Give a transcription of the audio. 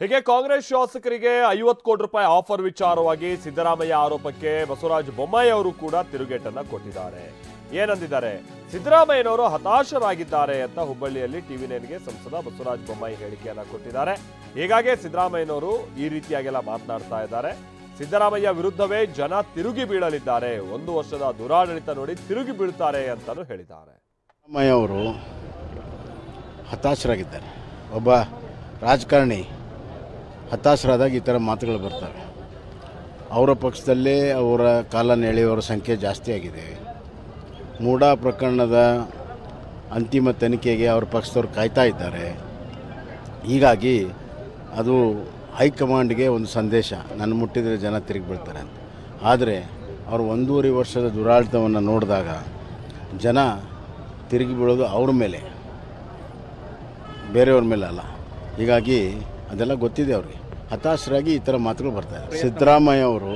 ಹೀಗೆ ಕಾಂಗ್ರೆಸ್ ಶಾಸಕರಿಗೆ 50 ಕೋಟಿ ರೂಪಾಯಿ ಆಫರ್ ವಿಚಾರವಾಗಿ ಸಿದ್ದರಾಮಯ್ಯ ಆರೋಪಕ್ಕೆ ಬಸವರಾಜ ಬೊಮ್ಮಾಯಿ ಅವರು ಕೂಡ ತಿರುಗೇಟನ್ನ ಕೊಟ್ಟಿದ್ದಾರೆ. ಏನಂದಿದ್ದಾರೆ? ಸಿದ್ದರಾಮಯ್ಯನವರು ಹತಾಶರಾಗಿದ್ದಾರೆ ಅಂತ ಹುಬ್ಬಳ್ಳಿಯಲ್ಲಿ ಟಿವಿ9ಗೆ ಸಂಸದ ಬಸವರಾಜ ಬೊಮ್ಮಾಯಿ ಹೇಳಿಕೆಯನ್ನ ಕೊಟ್ಟಿದ್ದಾರೆ. ಹೀಗಾಗಿ ಸಿದ್ದರಾಮಯ್ಯನವರು ಈ ರೀತಿಯಾಗೆಲ್ಲ ಮಾತನಾಡ್ತಾ ಇದ್ದಾರೆ. ಸಿದ್ದರಾಮಯ್ಯ ವಿರುದ್ಧವೇ ಜನ ತಿರುಗಿ ಬೀಳಲಿದ್ದಾರೆ, 1 ವರ್ಷದ ದುರಾಡಳಿತ ನೋಡಿ ತಿರುಗಿ ಬೀಳ್ತಾರೆ ಅಂತಾನೂ ಹೇಳಿದ್ದಾರೆ. ಸಿದ್ದರಾಮಯ್ಯ ಅವರು ಹತಾಶರಾಗಿದ್ದಾರೆ. ಒಬ್ಬ ರಾಜಕಾರಣಿ ಹತಾಶರಾದಾಗ ಈ ಥರ ಮಾತುಗಳು ಬರ್ತವೆ. ಅವರ ಪಕ್ಷದಲ್ಲೇ ಅವರ ಕಾಲನ್ನು ಎಳೆಯುವವರ ಸಂಖ್ಯೆ ಜಾಸ್ತಿ ಆಗಿದೆ. ಮೂಡಾ ಪ್ರಕರಣದ ಅಂತಿಮ ತನಿಖೆಗೆ ಅವ್ರ ಪಕ್ಷದವ್ರು ಕಾಯ್ತಾ ಇದ್ದಾರೆ. ಹೀಗಾಗಿ ಅದು ಹೈಕಮಾಂಡ್ಗೆ ಒಂದು ಸಂದೇಶ, ನನ್ನ ಮುಟ್ಟಿದರೆ ಜನ ತಿರುಗಿ ಬೀಳ್ತಾರೆ ಅಂತ. ಆದರೆ ಅವರು 1.5 ವರ್ಷದ ದುರಾಡಳಿತವನ್ನು ನೋಡಿದಾಗ ಜನ ತಿರುಗಿ ಬೀಳೋದು ಅವ್ರ ಮೇಲೆ, ಬೇರೆಯವ್ರ ಮೇಲೆ ಅಲ್ಲ. ಹೀಗಾಗಿ ಅದೆಲ್ಲ ಗೊತ್ತಿದೆ ಅವ್ರಿಗೆ. ಹತಾಶರಾಗಿ ಈ ಥರ ಮಾತುಗಳು ಬರ್ತಾರೆ. ಸಿದ್ದರಾಮಯ್ಯ ಅವರು